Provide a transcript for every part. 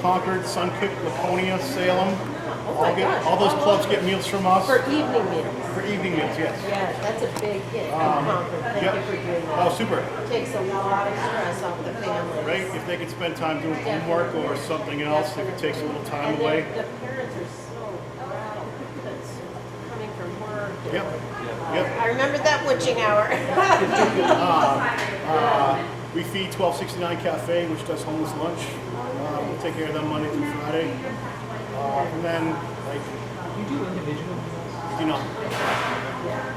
Concord, Suncook, Laconia, Salem. Oh my gosh. All those clubs get meals from us. For evening meals. For evening meals, yes. Yeah, that's a big hit in Concord. Thank Yep. you for doing that. Oh, super. Takes a lot of stress off the families. Right? If they could spend time doing homework or something else, if it takes a little time away. The parents are so proud that's coming from work. Yep. Yep. I remember that witching hour. We feed 1269 Cafe, which does homeless lunch. We take care of them Monday through Friday. And then, like, You do individual meals? you know,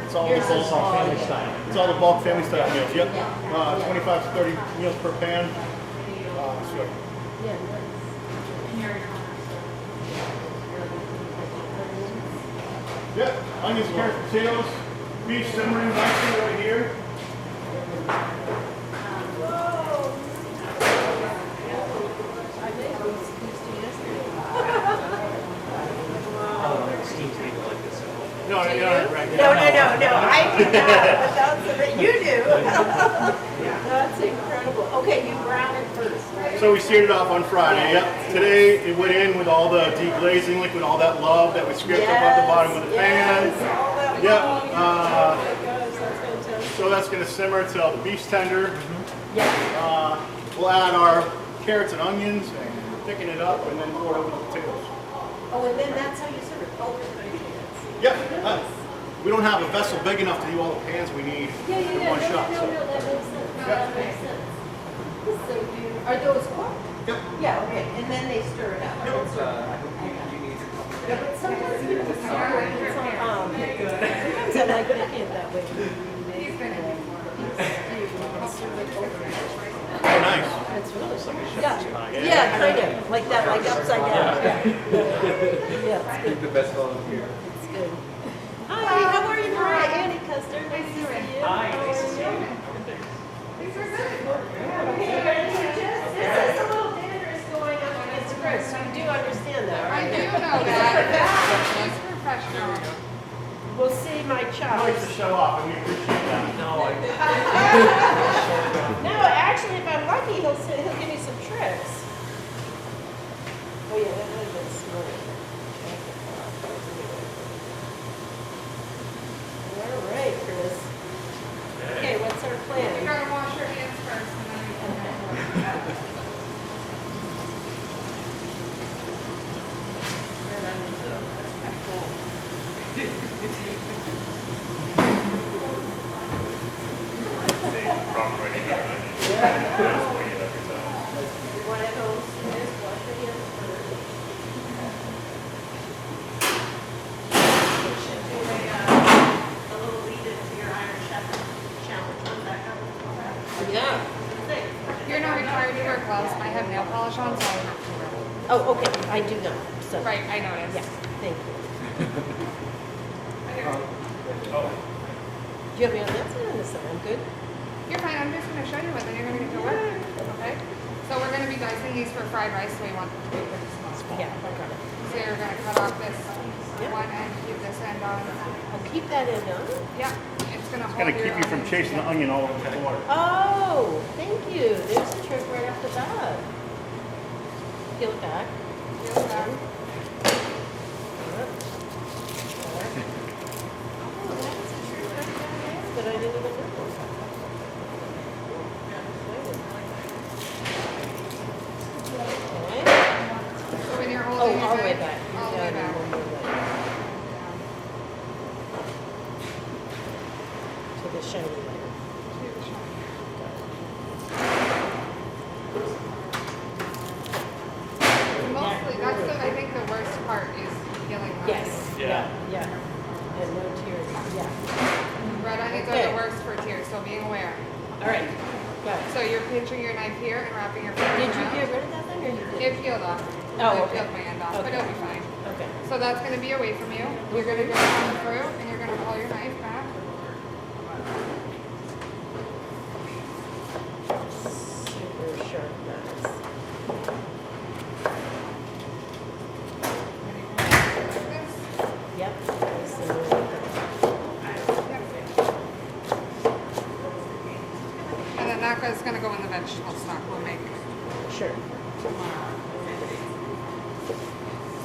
it's all Yours the is bulk family style. It's all the bulk family style meals. Yep. 25 to 30 meals per pan. So, Yeah. yeah, onions, carrots, potatoes, beef simmering nicely right here. Oh, steam table like this. No, right. No, I do not. You do. That's incredible. Okay, you brown it first, right? So we seared it off on Friday. Yep. Today it went in with all the deglazing liquid, all that love that we scripted up at the bottom of the pan. All that Yep. long. Oh my gosh, that's fantastic. So that's going to simmer till the beef's tender. Yeah. We'll add our carrots and onions and thicken it up, and then pour it over the potatoes. Oh, and then that's how you serve it. Oh, Yep. We don't have a vessel big enough to do all the pans we need in one shot. No, So. that makes sense. Yep. That makes sense. So are those cooked? Yep. Yeah, okay, and then they stir it up. Yeah, but sometimes you know, sometimes I like making it that way. Oh, nice. It's really yeah, kind of like that, like upside down. Yeah, it's good. The best volunteer. It's good. Hi, how are you, Mariah? Annie Kuster, nice to see you. Hi, How nice to are see you? you. These are good. This is a little dangerous going up against Chris. You do understand that, I right? do know that. He's professional. We'll see my He likes chops. to show off, and we appreciate that. No, No, actually, if I'm lucky, he'll give me some tricks. Oh yeah, that would have been smart. All right, Chris. Okay, what's our You plan? gotta wash your hands first and then you can You want to host this? Wash your hands first. You should do a little lead into your Iron Chef challenge. What's that called? Yeah. You're not required to wear gloves. I have nail polish on, so I don't have to wear them. Oh, okay. I do not. So. Right, I noticed. Yeah. Thank you. Oh, Do you have any? That's not on the side. I'm good. You're fine. I'm just gonna show you, and then you're gonna get to work. Okay? So we're gonna be dicing these for fried rice, so we want them to be pretty small. Yeah, I got it. So you're gonna cut off this one end, keep this end on. I'll keep that in on. Yeah, it's gonna it's hold going to keep your you from onions chasing the together. onion all over the floor. Oh, thank you. There's a trick right off the bat. Peel it back. Peel it back. Oh, that's a trick right there that I didn't even know. Okay. So when you're Oh, holding all it the way back. all the way Yeah, back. one more way. To the shiny layer. Mostly, that's the, I think the worst part is peeling the Yes. onions. Yeah. And no tears. Yeah. Red onions Okay. are the worst for tears, so being aware. All right. Got it. So you're pinching your knife here and wrapping your fingers Did you around. get rid of that thing or you did? It peeled off. Oh, It okay. peeled my end off, but Okay. it'll be fine. Okay. So that's going to be away from you. You're going to go down through and you're going to pull your knife back. Super sharp knives. And you can go like this. Yep. Nice and really good. And then that is going to go in the vegetable stock we'll make Sure. tomorrow.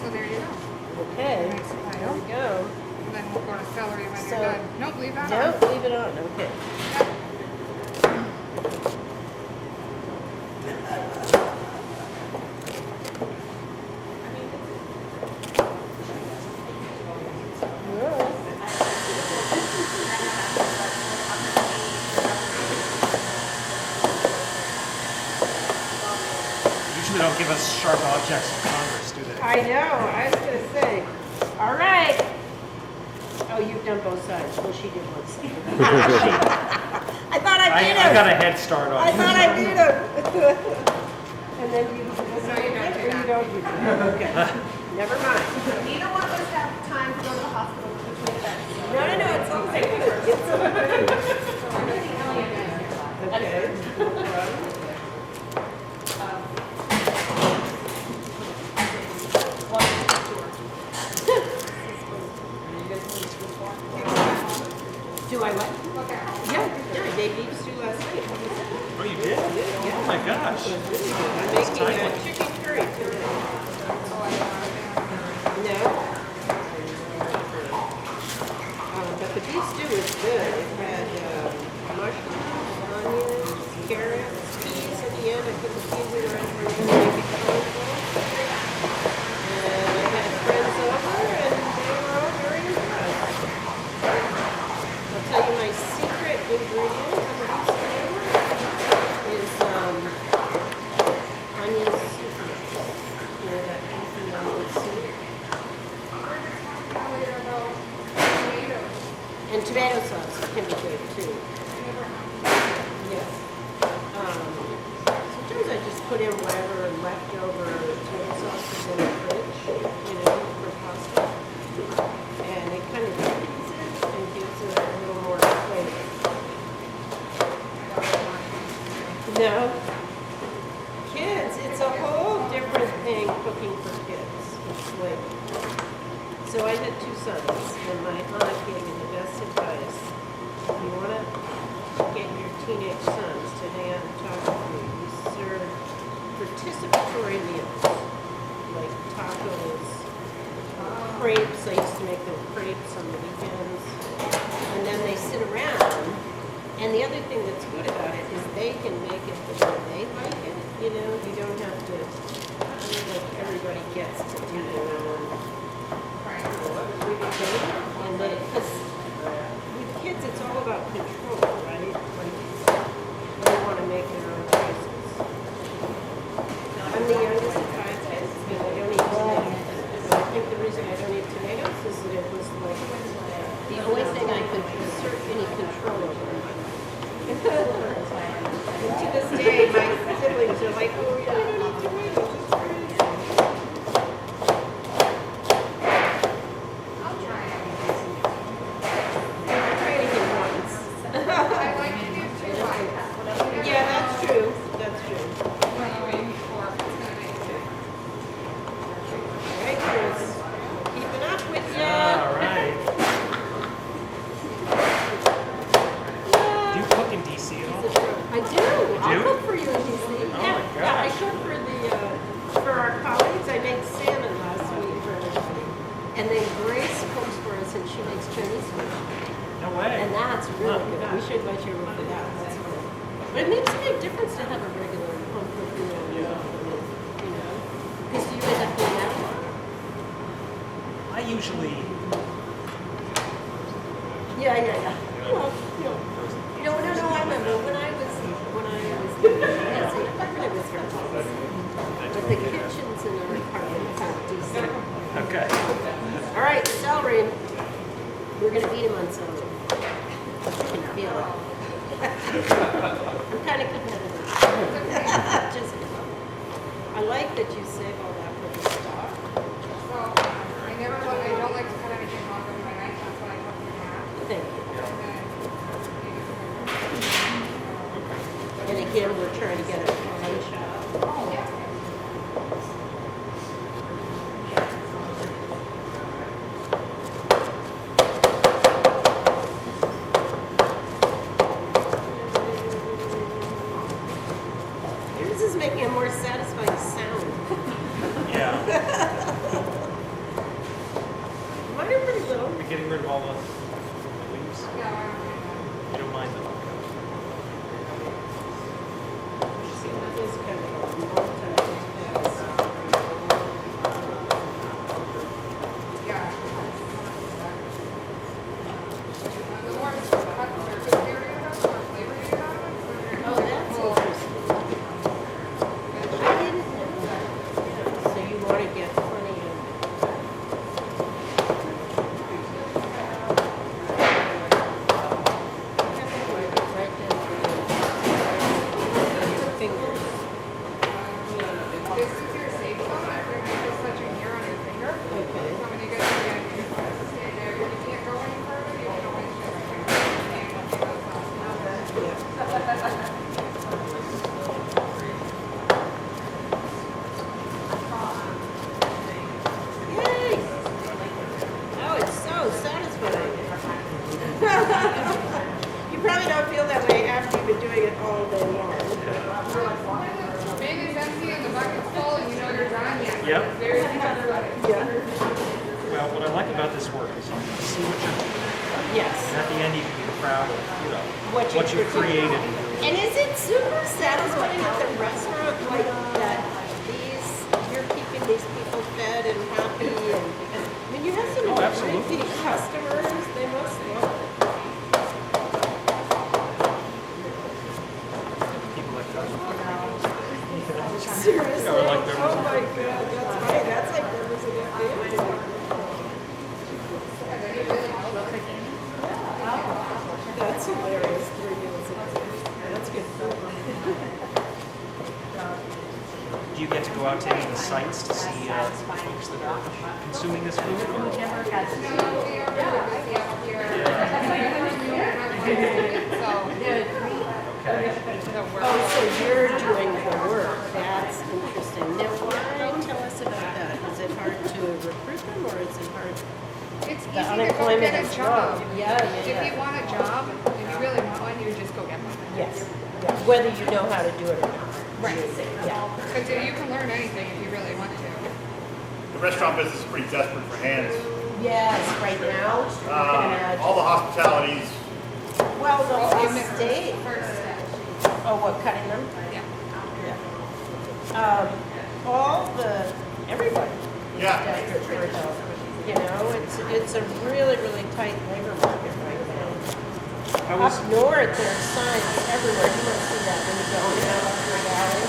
So there you go. Okay, Nice there pile. we go. And then we'll go to celery when So- you're done. Nope, leave that No, on. leave it on, okay. Usually don't give us sharp objects in Congress, do they? I know, I was gonna say, all right. Oh, you've done both sides. Well, she did one side. I thought I beat I got him. a head start on I it. thought I beat him. And then you, No, you don't do or you that. don't do that. Okay, never mind. Neither one of us have time to go to the hospital between the beds. No, it's all good. It's all good. Okay. Do I what? Okay. Yeah, they beef stew last night. Oh, you did? Yeah. Oh my gosh. It was really good. I'm making timely. chicken curry today. No? But the beef stew was good. It had mushrooms, onions, carrots, peas at the end. I put the peas in the rest for to make it colorful. And I had friends over and they were all very impressed. I'll tell you my secret ingredient of the beef stew is onion soup mix. You know, that beefy onion soup. Earlier about tomatoes. And tomato sauce can be good too. Yes. Sometimes I just put in whatever leftover tomato sauce is in the fridge, you know, for pasta. And it kind of deepens it and gives it a little more flavor. No? Kids, it's a whole different thing cooking for kids. It's like, so I had two sons, and my aunt gave me the best advice. If you want to get your teenage sons to hang out and talk with you, you serve participatory meals, like tacos, crepes. I used to make them crepes on the weekends. And then they sit around, and the other thing that's good about it is they can make it the way they like it. You know, you don't have to, like, everybody gets to do their own. And then, because with kids, it's all about control, right? Like, they want to make their own choices. I'm the youngest of 5 kids, and I don't eat tomatoes. And I think the reason I don't eat tomatoes is that it was like the only thing I could assert any control over in my life. And to this day, my siblings are like, oh, yeah, I don't eat tomatoes. It's crazy. I'll try it. I tried it once. I like to do two bites. Yeah, that's true. That's true. When you wait for it's gonna make two. All right, Chris. Keeping up with ya. All right. Do you cook in DC at all? I do. I'll do? cook for you in DC. Oh Yeah, my yeah. I gosh. cook for our colleagues. I made salmon last week for everybody, and then Grace cooks for us, and she makes Chinese food, No way. and that's really Huh. good. We should invite you over for that. That's fun. But it makes a big difference to have a regular home cooked meal, you know, because you end up doing that a lot. I usually, Yeah. No, I remember when I was busy, it was very busy. But the kitchens in our apartment are decent. okay. All right, celery. We're gonna beat him on celery. I can feel it. I'm kind of competitive. Just, I like that you save all that for the stock. So I don't like to cut anything off with my knife. That's why I cut it in half. Thank you. And then And again, we're trying to get a one shot. This is making a more satisfying sound. Yeah. getting rid of all the leaves? Yeah, I don't know. You don't mind them? See, that is kind of a multi-task. Yeah. The more cut surface area you have, the more flavor you have. Oh, that's interesting. I didn't know that. So you want to get plenty of. Right down to your fingers. This is your safe zone. You're just touching here on your finger. Okay. So when you get to the end, you just stay there. If you can't go any further, you can always just kind of stay and let it go. Yay! Oh, it's so satisfying. You probably don't feel that way after you've been doing it all day long. The bin is empty and the bucket's full and you know you're done. Yeah. Yep. It's very satisfying. Yeah. Well, what I like about this work is you can see what you're doing. Yes. And at the end, you can be proud of, What you you've created. And is it super satisfying at the restaurant like that you're keeping these people fed and happy and I mean you have some Oh, absolutely. crazy customers, they must love it. People like that. Seriously? Yeah, like members Oh of my god, that's right. That's like members of the family. That's hilarious. 3 meals a day. That's good food. Do you get to go out to any of the sites to see folks that are consuming this food? Or? No, we are really busy out here. So, the work. Oh, so you're doing the work. That's interesting. Now, why tell us about that? Is it hard to recruit them, or is it hard? It's The easy to go unemployment get a is job. low. Yeah. If you want a job, if you really want one, you just go get one. Yes. Yeah. Whether you know how to do it or not. Right. Yeah. Because you can learn anything if you really want to. The restaurant business is pretty desperate for hands. Yes, right now. I can imagine. All the hospitalities, Well, the Well, whole you missed state. first. Oh, what, cutting them? Yeah. All everybody is Yeah. desperate for help. You know, it's a really, really tight labor market right now. I was, Up north, there are signs everywhere. You don't see that when you go down up your valley.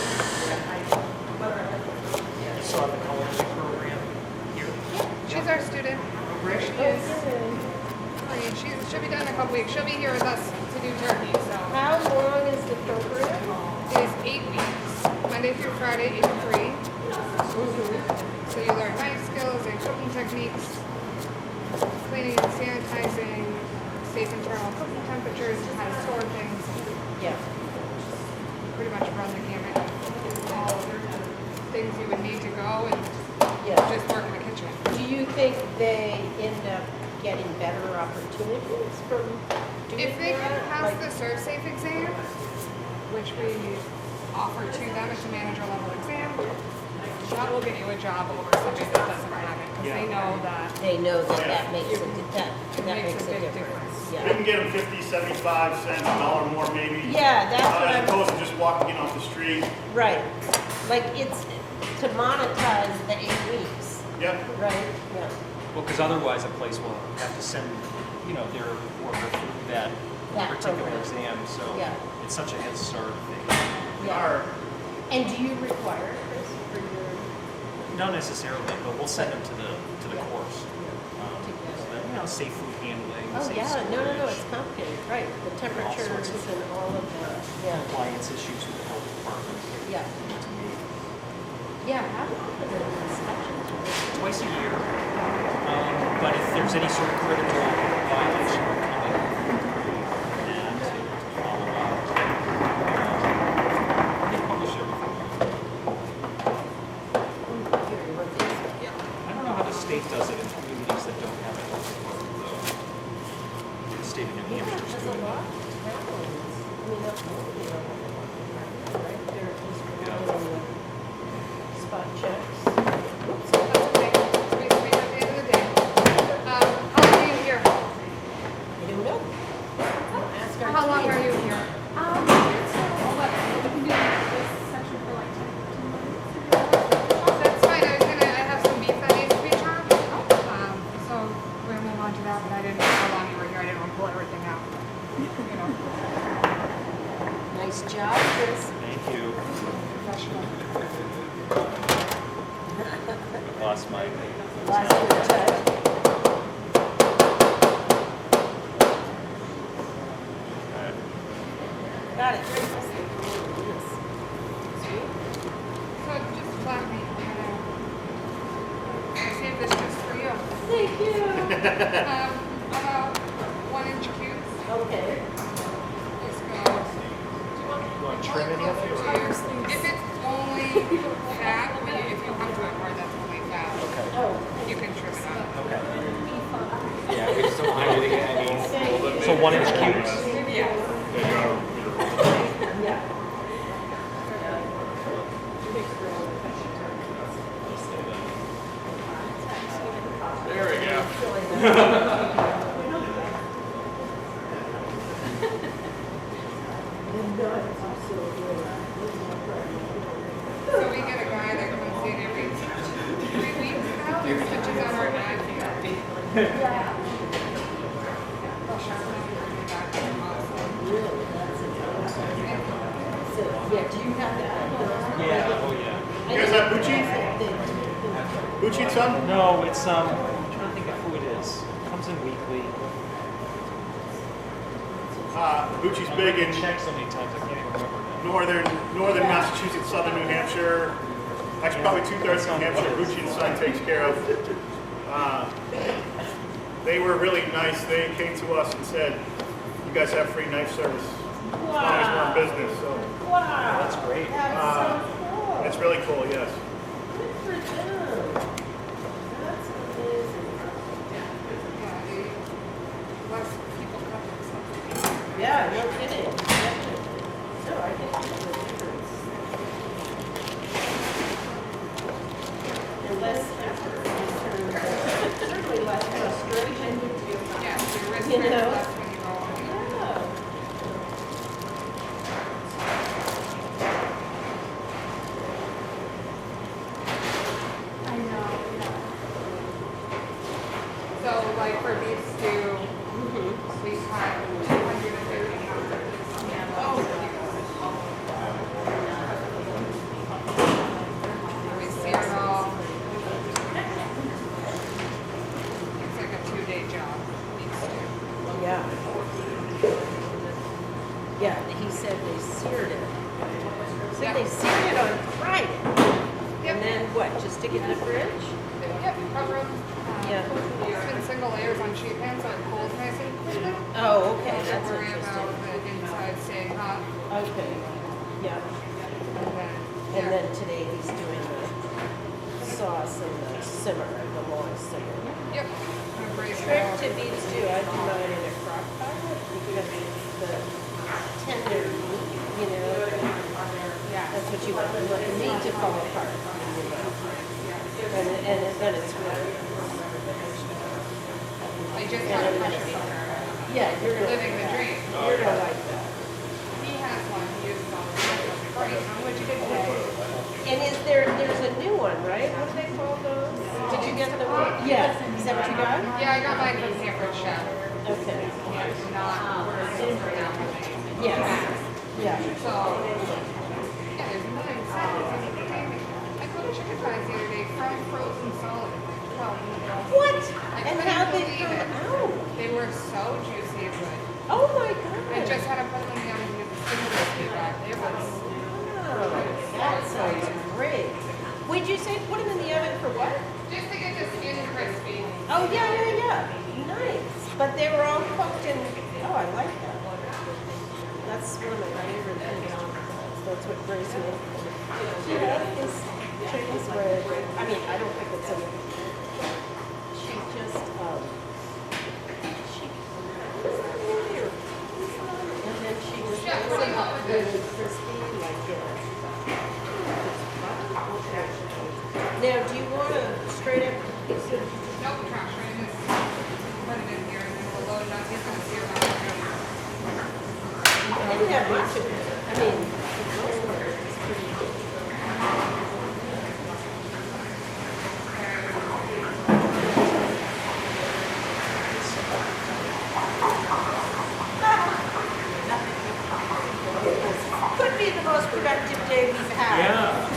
I saw the culinary program here. She's our student. There she is. I mean, she'll be done in a couple weeks. She'll be here with us to do turkey. So How long is the program? it is 8 weeks, Monday through Friday, 8 to 3. So you learn knife skills and cooking techniques, cleaning and sanitizing, safe internal cooking temperatures, how to store things. Yeah. Pretty much run the gamut. All things you would need to go and Yeah. just work in the kitchen. Do you think they end up getting better opportunities from doing If they can that? pass Like- the ServSafe exam, which we offer to them, it's a manager level exam, that will get you a job over somebody that doesn't have it. Because they know that They know that that makes You- that it makes a big difference. you Yeah. can get them 50, 75 cents, $1 more maybe. Yeah, that's what As I'm, opposed to just walking in off the street. right. Like it's to monetize the 8 weeks, Yep. right? Yeah. Well, because otherwise a place will have to send, their worker through that That particular program. exam. So Yeah. it's such a head start thing. Yeah. And do you require it, Chris, for your? Not necessarily, but we'll send them to the Yeah. course. So that, safe food handling, Oh, safe yeah, storage, no, it's complicated, right, the temperatures sorts of and all of that, yeah, compliance issues with the health department. yeah. Yeah, how often are the inspections? Twice a year. But if there's any sort of critical violation coming, and to follow up. They publish everything. I don't know how the state does it in communities that don't have a health department, though. The state of New Yeah, Hampshire's there's a doing lot that. of towns, I mean, that's one of the, right, they're just Yeah. running spot checks. That's okay. We at the end of the day. How long are you here for? Lost my. Lost your touch. Got it. So just flat me. I saved this just for you. Thank you. About 1-inch cubes. Okay. Just go. You want to trim any of yours? If it's only fat, but if you come to a part that's only fat, Okay. Oh. you can trim it out. Okay. Yeah, we just don't want anything. I mean, so 1-inch cubes. Yeah. Yeah. There we go. So we get a guy that comes in every 3 weeks now, and switches out our knives. So, yeah, do you have that? Yeah. Oh yeah. You guys have Bucci? Bucci and Son? No, it's I'm trying to think of who it is. It comes in weekly. Bucci's big in Check so many times I can't even remember now. northern Massachusetts, southern New Hampshire. Actually, probably 2/3 of New Hampshire. Bucci and Son takes care of. They were really nice. They came to us and said, "You guys have free knife service as long as we're in business." So Wow. That's great. That's so cool. it's really cool. Yes. Good for them. That's amazing. Less people cut themselves. Yeah, no kidding. Definitely. No, I can see the difference. And less effort in terms of, certainly less frustration. Yeah, so your wrist You hurts know? less when you go on. Yeah. So like for beef stew, we cut 250 pounds of this animal. We sear it all. It's like a 2-day job, beef stew. Yeah. Yeah, he said they seared it. So Yeah. they seared it on Friday. Yep. And then what, just stick it in the fridge? Yep, cover them. Yeah. Spin single layers on sheet pan so it cools nice and quick. Oh, okay, Don't that's worry about interesting. the inside staying hot. Okay, yeah. And then today he's doing the sauce and the simmer, the long simmer. Yep. I'm braising Trick all. to beef stew, I do mine in a crock pot because it's the tender meat, you know. That's what you want. You want the meat to fall apart. You know. And then it's really. I just had a pressure cooker. Yeah, you're gonna Living the dream. You're gonna like that. He has one. He uses all the time. Great. How much you get today? And there's a new one, right? What do they call those? Did you get the one? Yeah. Is that what you got? Yeah, I got mine from Sanford Chef. Okay. Yeah, not ordered for now. Yes. Yeah. So, yeah, there's 9 sizes. I cooked chicken thighs the other day from frozen solid. Well, What? I And couldn't how they believe come it. out? They were so juicy and good. Oh my God. I just had to put them in the oven to get the skin crispy back. It was Wow, that sounds great. Would you say put them in the oven for what? just to get the skin crispy. Oh, yeah. Nice. But they were all cooked in, oh, I like that. That's one of my favorite things. That's what brings me. Yeah, is Chinese bread. I mean, I don't think it's a, she just, and then she was really crispy, like, Now, do you want a straight up piece of, Nope, trash right in this. Put it in here and then we'll load it up. He's gonna sear it out. I didn't have much of it. I mean, for the most part, it's pretty. Could be the most productive day we've had. Yeah.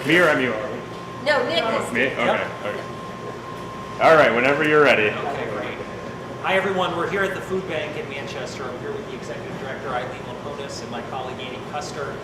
Me or MUR? No, Nick is. Me? Okay. Yep. Okay. All right, whenever you're ready. Okay, great. Hi, everyone. We're here at the Foodbank in Manchester. I'm here with the Executive Director, Eileen Laponis, and my colleague, Annie Kuster,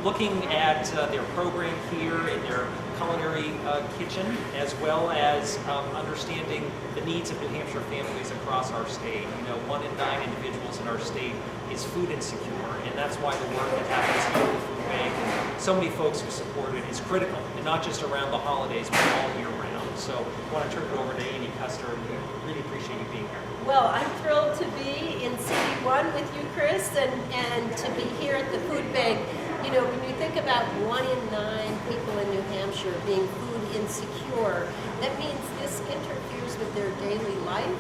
looking at their program here in their culinary kitchen, as well as understanding the needs of New Hampshire families across our state. You know, 1 in 9 individuals in our state is food insecure, and that's why the work that happens here at the Foodbank and so many folks who support it is critical, and not just around the holidays, but all year round. So I want to turn it over to Annie Kuster, and we really appreciate you being here. Well, I'm thrilled to be in CD1 with you, Chris, and to be here at the Food Bank. You know, when you think about 1 in 9 people in New Hampshire being food insecure, that means this interferes with their daily life.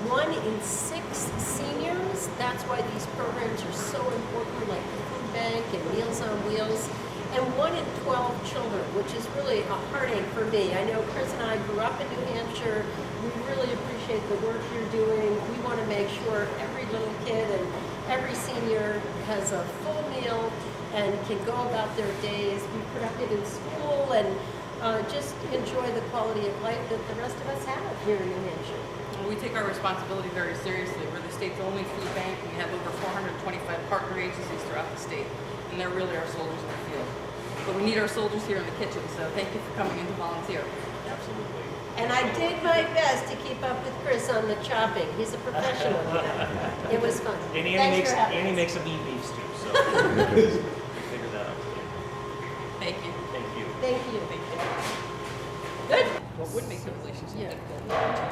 1 in 6 seniors, that's why these programs are so important, like the Food Bank and Meals on Wheels. And 1 in 12 children, which is really a heartache for me. I know Chris and I grew up in New Hampshire. We really appreciate the work you're doing. We want to make sure every little kid and every senior has a full meal and can go about their days, be productive in school, and just enjoy the quality of life that the rest of us have here in New Hampshire. We take our responsibility very seriously. We're the state's only food bank. We have over 425 partner agencies throughout the state, and they're really our soldiers in the field. But we need our soldiers here in the kitchen, so thank you for coming in to volunteer. Absolutely. And I did my best to keep up with Chris on the chopping. He's a professional. It was fun. And Thanks for having Annie us. makes a mean beef stew, so figure that out. Thank you. Thank you. Thank you. Thank you. Good. What would make the relationship Yeah. difficult is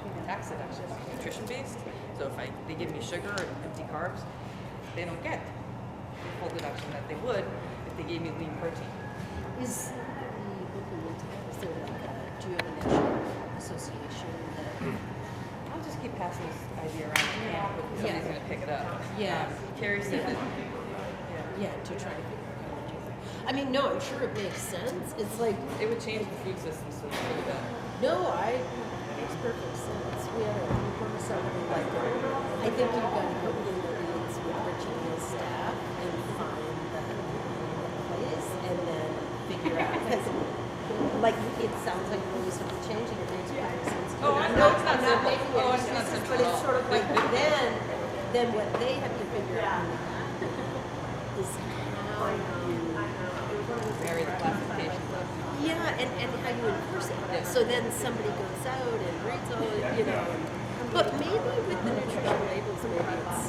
change the tax deduction, nutrition based. So if they give me sugar and empty carbs, they don't get the full deduction that they would if they gave me lean protein. Is there like do you have a national association that? I'll just keep passing this idea around the camp, but somebody's going to pick it up. Yeah. Carrie said that. Yeah, to try to figure out how to do that. I mean, no, I'm sure it makes sense. It's like, It would change the food system so it's really bad. no, it makes perfect sense. We had a report of somebody like that. I think you've got to go in the weeds with Virginia's staff and find the place and then figure out. Because, like, it sounds like rules are changing. It makes perfect sense. Oh, I know it's not I'm simple. making Oh, any it's not excuses, simple but at it's all. sort of like then what they have to figure out is how you Vary the classification. yeah, and how you enforce it. Yeah. So then somebody goes out and reads all, you know. But maybe with the nutrition labels, maybe it's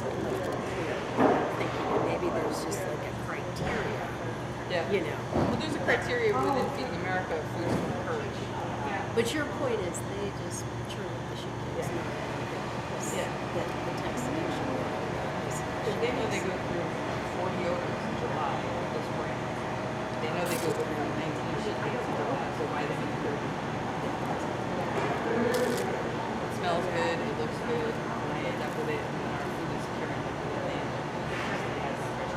thinking maybe there's just like a criteria, Yeah. you know. Well, there's a criteria within Feeding America of foods for courage. But your point is they just churn up the shit kids. Yeah. The text actually. So they know they go through 4 deodorants in July of this brand. They know they go through 19 shit days in July, so why they need 30? It smells good, it looks good, and they end up with it, and then our food is secure and they end up with it because it has fresh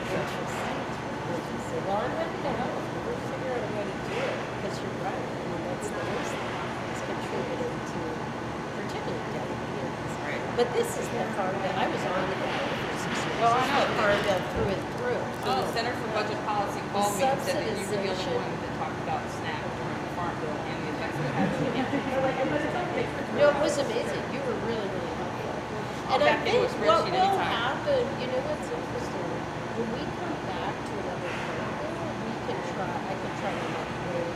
Interesting. Well, I'm happy to help. We'll figure out a way to do it because you're right. I mean, that's the worst thing. It's contributing to particularly diabetes. Right. But this is the part that I was on the board for 6 years. Oh, I know. This is the part that through and through. So the Center for Budget Policy called me and said that you were the only Subsidization. one that talked about SNAP during the Farm Bill and the effects it had. No, it was amazing. You were really, really helpful. And I back into think a what spreadsheet will anytime. happen, you know what's interesting? When we come back to another program, I can try to like really,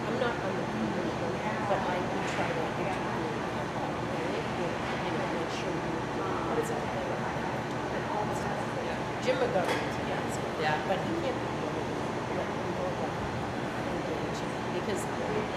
I'm not on the committee, but I can try to interview at that point, you know, make sure you what's out there. Jim McGovern's an answer. Yeah. But he can't be the only one that we will engage because I feel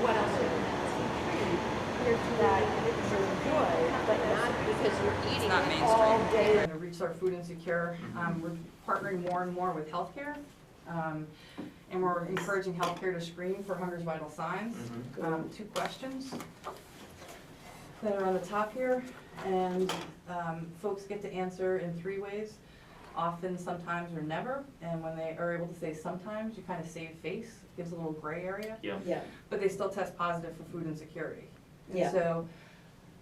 what else that you're good, but not because you're eating not it all mainstream. day. We're going to reach our food insecure. We're partnering more and more with healthcare. And we're encouraging healthcare to screen for hunger's vital signs. 2 questions. that are on the top here, and folks get to answer in 3 ways. Often, sometimes, or never, and when they are able to say sometimes, you kind of save face, gives a little gray area, Yeah. Yeah, but they still test positive for food insecurity. And Yeah. so,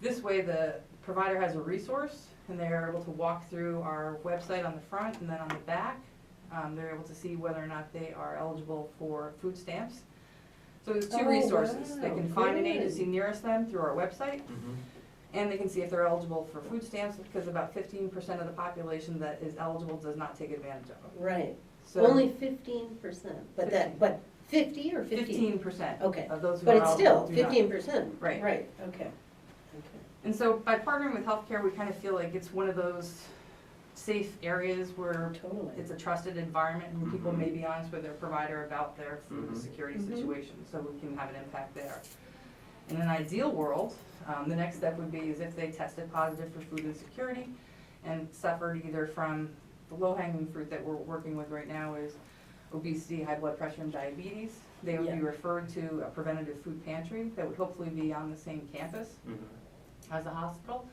this way the provider has a resource, and they are able to walk through our website on the front and then on the back. They're able to see whether or not they are eligible for food stamps. So there's 2 Oh, resources. They wow, can find an good. agency nearest them through our website, Mhm. and they can see if they're eligible for food stamps, because about 15% of the population that is eligible does not take advantage of them. right. So Only 15%, but that, 15. but 50 or 15? 15% Okay. of those who But are it's still eligible do not. 15%. Right. Right, okay. And so by partnering with healthcare, we kind of feel like it's one of those safe areas where Totally. it's a trusted environment, and people Mhm. may be honest with their provider about their food Mhm. security Mhm. situation, so we can have an impact there. In an ideal world, the next step would be is if they tested positive for food insecurity and suffered either from the low-hanging fruit that we're working with right now is obesity, high blood pressure, and diabetes. They would be Yeah. referred to a preventative food pantry that would hopefully be on the same campus Mhm. as a hospital.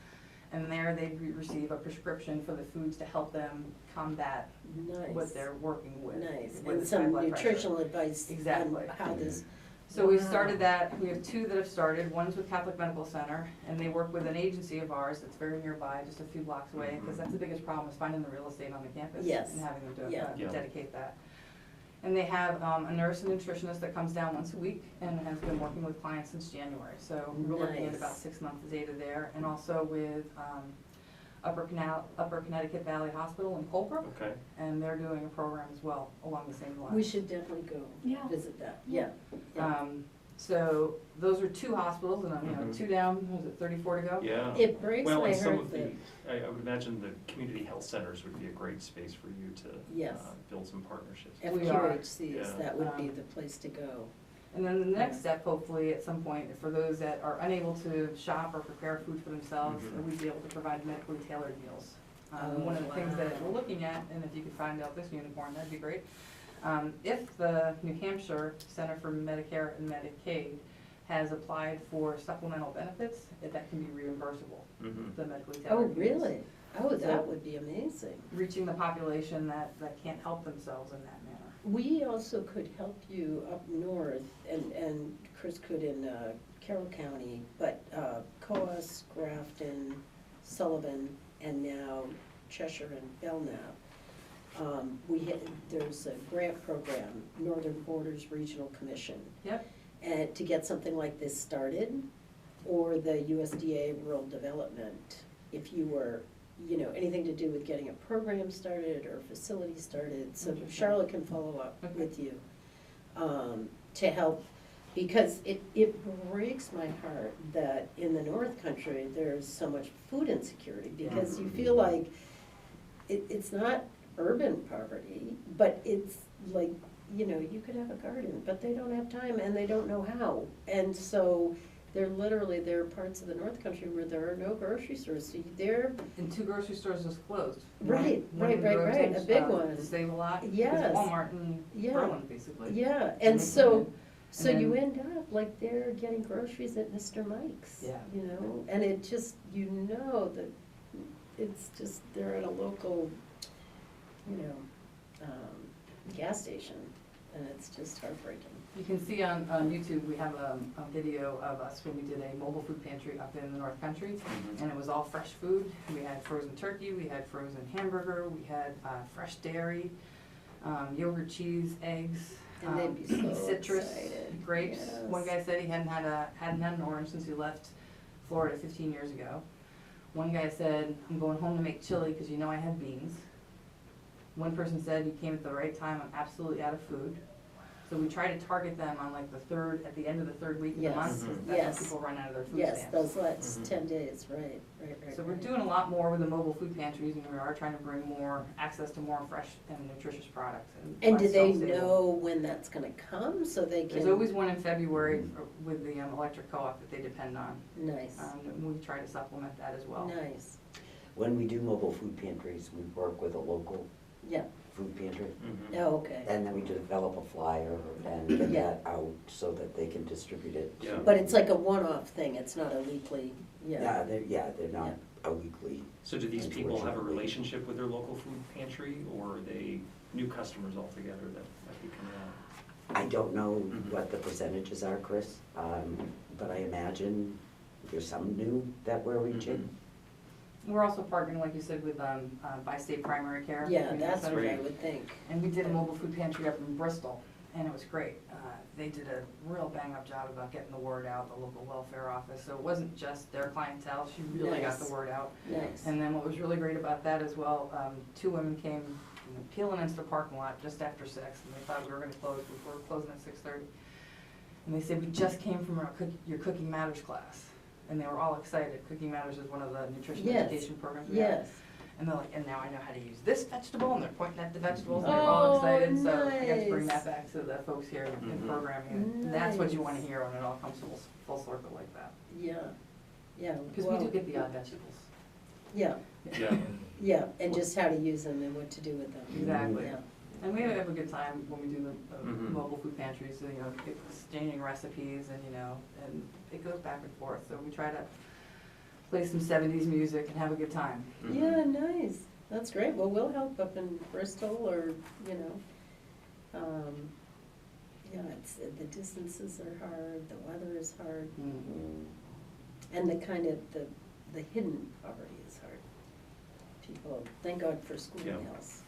And there they'd receive a prescription for the foods to help them combat Nice. what they're working with. Nice, with and this high some blood pressure. nutritional advice on Exactly. how this, So we've Wow. started that, we have 2 that have started, one's with Catholic Medical Center, and they work with an agency of ours that's very nearby, just a few blocks away, because that's the biggest problem is finding the real estate on the campus. Yes. And having them Yeah. Yeah. dedicate that. And they have a nurse and nutritionist that comes down once a week and has been working with clients since January. So we're looking at Nice. about 6 months of data there, and also with Upper Connecticut Valley Hospital in Colebrook, Okay. and they're doing a program as well along the same lines. we should definitely go Yeah. visit that, yeah. Yeah. So those are 2 hospitals, and I'm, Mhm. 2 down, was it 34 to go? Yeah. It breaks Well, my and some heart of that, I would imagine the community health centers would be a great space for you to Yes. build some partnerships. We are. FQHCs, Yeah. that would be Um, the place to go. And then the next step, hopefully, at some point, for those that are unable to shop or prepare food for themselves, Mhm. we'd be able to provide medically tailored meals. Oh, One of the things that wow. we're looking at, and if you could find out this unicorn, that'd be great. If the New Hampshire Center for Medicare and Medicaid has applied for supplemental benefits, that can be reimbursable, Mhm. the medically Oh, tailored meals. really? Oh, So- that would be amazing. Reaching the population that can't help themselves in that manner. We also could help you up north, and Chris could in Carroll County, but Coas, Grafton, Sullivan, and now Cheshire and Belknap. There's a grant program, Northern Borders Regional Commission. Yep. And to get something like this started, or the USDA Rural Development, if you were, anything to do with getting a program started or a facility started, so Interesting. Charlotte can follow up Okay. with you, to help, because it breaks my heart that in the North Country, there's so much food insecurity, because you feel like it's not urban poverty, but it's like, you could have a garden, but they don't have time and they don't know how. And so there are parts of the North Country where there are no grocery stores, so they're, And 2 grocery stores just closed. Right, One in right, Groton, a big one. Save-A-Lot, Yes. it's Walmart in Yeah. Berlin, basically. yeah, And and they so, come in, so and you then- end up like they're getting groceries at Mr. Mike's. Yeah. And it just, that it's just, they're at a local, gas station, and it's just heartbreaking. You can see on YouTube, we have a video of us when we did a mobile food pantry up in the North Country, Mhm. and it was all fresh food. We had frozen turkey, we had frozen hamburger, we had fresh dairy, yogurt, cheese, eggs, And they'd be so citrus, excited. grapes. Yes. One guy said he hadn't had an orange since he left Florida 15 years ago. One guy said, I'm going home to make chili because I have beans. One person said, you came at the right time, I'm absolutely out of food. So we try to target them on like at the end of the 3rd week of the Yes. month. Mhm. That's Yes. when people run out of their food Yes, stamps. those last Mhm. 10 days, right. So we're doing a lot more with the mobile food pantries, and we are trying to bring more access to more fresh and nutritious products. And do less they shelf-stable. know when that's gonna come, so they can? There's always one in February with the electric co-op that they depend on. Nice, And we try to supplement that as well. nice, When we do mobile food pantries, we work with a local yeah, food pantry, Mhm. oh, okay. and then we develop a flyer and get Yeah. that out so that they can distribute it. Yeah. But it's like a one-off thing, it's not a weekly Yeah, they're not a weekly. So do these people have a Unfortunately. relationship with their local food pantry, or are they new customers altogether that might be coming out? I don't know Mhm. what the percentages are, Chris, but I imagine there's some new that we're reaching. We're also partnering, like you said, with By State Primary Care. Yeah, You know, that's so- what I Great. would think. And we did a mobile food pantry up in Bristol, and it was great. They did a real bang-up job about getting the word out, the local welfare office, so it wasn't just their clientele, she really got Nice. the word out. Nice. And then what was really great about that as well, two women came, peeling into the parking lot just after 6, and they thought we were gonna close, we were closing at 6:30. And they said, we just came from your Cooking Matters class, and they were all excited. Cooking Matters is one of the nutrition Yes. education programs we have. Yes. And they're like, and now I know how to use this vegetable, and they're pointing at the vegetables, and they're all excited, so I got to bring nice. that back to the folks here in Mhm. programming, and that's what you wanna Nice. hear when it all comes full circle like that. Yeah, yeah. Because we do get the odd vegetables. Yeah, Yeah, yeah, and just how to use them and what to do with them. Exactly. Yeah. And we have a good time when we do the Mhm. mobile food pantries, so, exchanging recipes and, and it goes back and forth, so we try to play some 70s music and have a good time. Mhm. Yeah, nice. That's great. Well, we'll help up in Bristol or, yeah, the distances are hard, the weather is hard, and the kind of, the hidden poverty is hard. People, thank God for school Yeah. meals.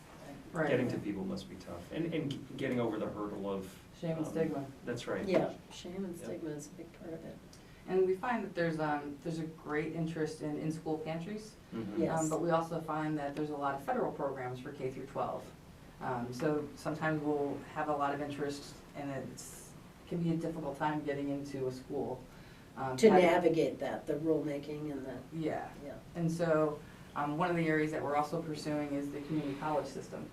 Right. Getting to people must be tough, and getting over the hurdle of. Shame and stigma. That's right. Yeah, shame and Yeah. stigma is a big part of it. And we find that there's a great interest in in-school pantries. Mhm. Yes. But we also find that there's a lot of federal programs for K through 12. So sometimes we'll have a lot of interest, and can be a difficult time getting into a school. To having- navigate that, the rulemaking and the, Yeah, yeah. and so one of the areas that we're also pursuing is the community college system.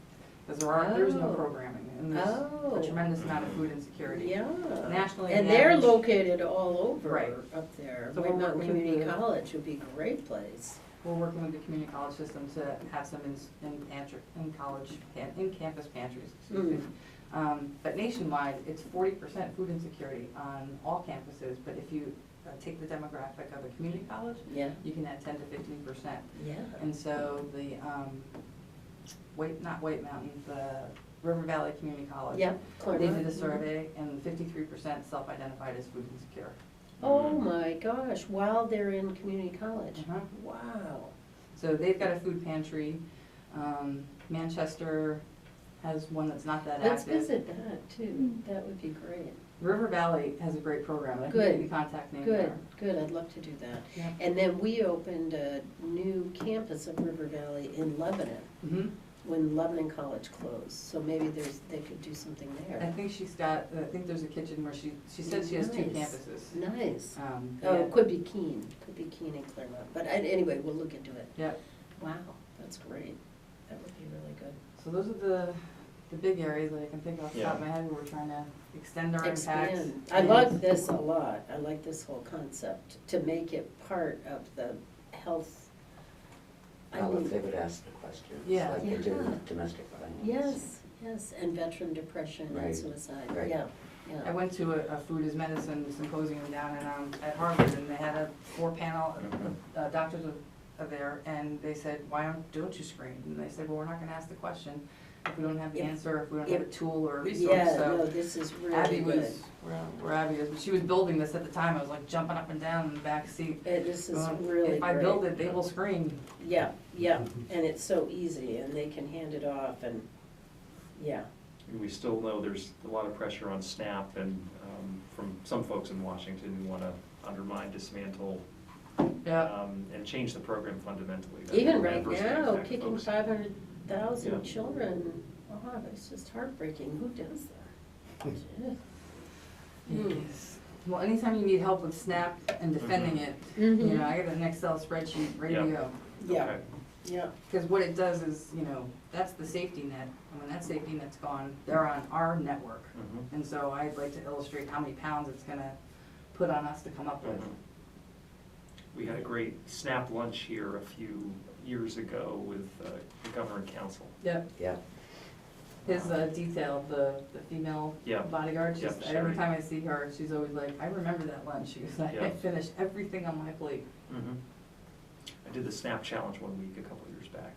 Because there's no Oh. programming, and there's Oh. a tremendous amount of food insecurity. Yeah. Nationally, And the they're average- located all over Right. up there. So White we're Mountain working with Community the- College would be a great place. We're working with the community college system to have some in campus pantries, excuse me. But nationwide, it's 40% food insecurity on all campuses, but if you take the demographic of a community college, Yeah. you can add 10 to 15%. Yeah. And so the, not White Mountain, the River Valley Community College. Yeah. They did a Claremont. survey, and 53% self-identified as food insecure. Oh my gosh, while they're in community college. Uh-huh. Wow. So they've got a food pantry. Manchester has one that's not that Let's active. visit that too. That would be great. River Valley has a great program. I can Good. give you the contact name Good, there. good. I'd love to do that. Yeah. And then we opened a new campus of River Valley in Lebanon Mhm. when Lebanon College closed. So maybe they could do something I there. think there's a kitchen where she said she has 2 Nice. campuses. Nice. Yeah. Oh, it could be Keene and Claremont. But anyway, we'll look into it. Yeah. Wow, that's great. That would be really good. So those are the big areas that I can think off the top of my head where we're trying to extend our impact. Expand. I like this a lot. I like this whole concept, to make it part of the health. I Well, if mean, they would ask the questions, Yeah. like they do Yeah. with domestic violence. yes, yes, and veteran depression and Right, suicide, right. yeah, I yeah. went to a food is medicine symposium down at Harvard, and they had a 4-panel doctors of there, and they said, why don't you screen? And they said, well, we're not gonna ask the question if we don't have the If- answer, if we don't have a if- tool or a resource. Yeah, So no, this is really Abby good. was, where Abby is, but she was building this at the time, I was like jumping up and down in the back seat. This is going, really If I great. build it, they will scream. Yeah, yeah, and it's so easy, and they can hand it off, and, yeah. And we still know there's a lot of pressure on SNAP and from some folks in Washington who want to undermine, dismantle, Yeah, and change the program fundamentally. That Even will right adversely now, affect kicking folks. 500,000 Yeah. children, oh, it's just heartbreaking. Who does that? yes. Well, anytime you need help with SNAP and defending it, Mhm. I got an Excel spreadsheet ready to Yeah. go. Yeah, Okay. yeah, Because what it does is, that's the safety net, and when that safety net's gone, they're on our network. Mhm. And so I'd like to illustrate how many pounds it's gonna put on us to come up with. Mhm. We had a great SNAP lunch here a few years ago with the Governor and Council. Yep. Yeah, His detail, the female Yeah. bodyguard, Yep, every Sherry. time I see her, she's always like, I remember that lunch. She was like, I Yeah. finished everything on my plate. Mhm. I did the SNAP challenge one week a couple years back.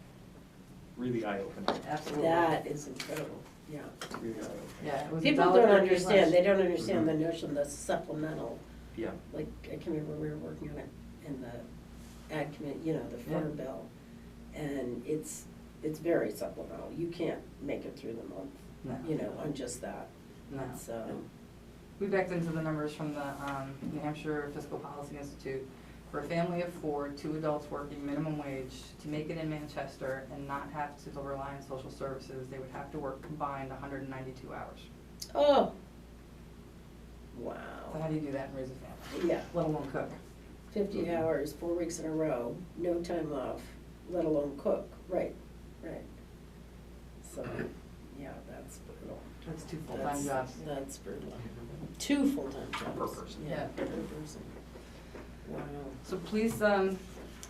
Really eye-opening, Absolutely. That is incredible, yeah. really eye-opening. Yeah, it was People $1.38 don't lunch. understand, they don't understand the Mhm. notion of supplemental. Yeah. Like, I can remember we were working on it in the ag committee, you know, the farm bill. And it's very supplemental. You can't make it through the month, No. you know, on just that. No. So, We backed into the numbers from the New Hampshire Fiscal Policy Institute. For a family of 4, 2 adults working minimum wage, to make it in Manchester and not have to rely on social services, they would have to work combined 192 hours. oh, So wow. how do you do that and raise a family, Yeah, let alone cook? 50 hours, 4 weeks in a row, no time off, let alone cook. Right, right. So, yeah, that's brutal. That's 2 full-time That's- jobs. That's brutal. 2 full-time jobs. Per person. Yeah, Yeah. per person. Wow. So please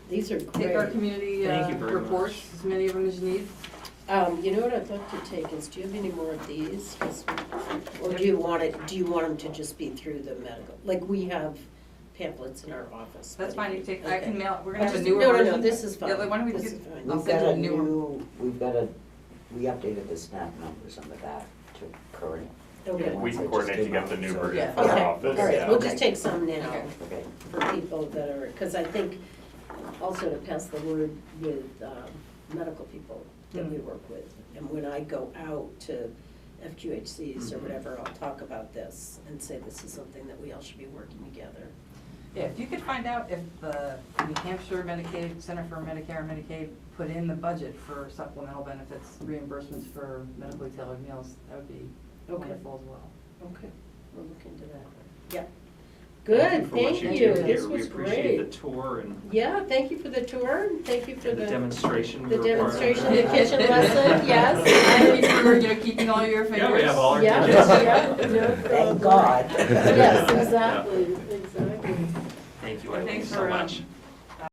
These are take our great. community Thank you very reports, much. as many of them as you need. You know what I'd like to take is, do you have any more of these? 'Cause or do you want them to just be through the medical? Like, we have pamphlets in our office. That's but- fine, you take, I okay. can mail, we're gonna have a Just- newer no, version. no, this is fine. Yeah, like, why don't we This get, is fine. I'll We've send got you a a new one. new, we updated the SNAP numbers on the back to current. Okay. We can coordinate to get the new version Yeah. for our Okay, office. all right, yeah. we'll just take some now Okay. Okay. for people that are, because I think also to pass the word with medical people that we work with. And when I go out to FQHCs or whatever, I'll talk about this and say this is something that we all should be working together. Yeah, if you could find out if the New Hampshire Medicaid, Center for Medicare and Medicaid put in the budget for supplemental benefits, reimbursements for medically tailored meals, that would be Okay. wonderful as well. Okay, we'll look into that. Yeah. Thank Good, for what thank do you. here. This We was appreciate the great. tour and Yeah, thank you for the tour, and thank you for and the demonstration. we the were part of. demonstration, the kitchen lesson, yes. Thank you for, keeping all your fingers. Yeah, we have all our Yeah, digits. yeah, no Thank problem. God. Yes, exactly, exactly. Thank you, Eileen, Thanks so for, much.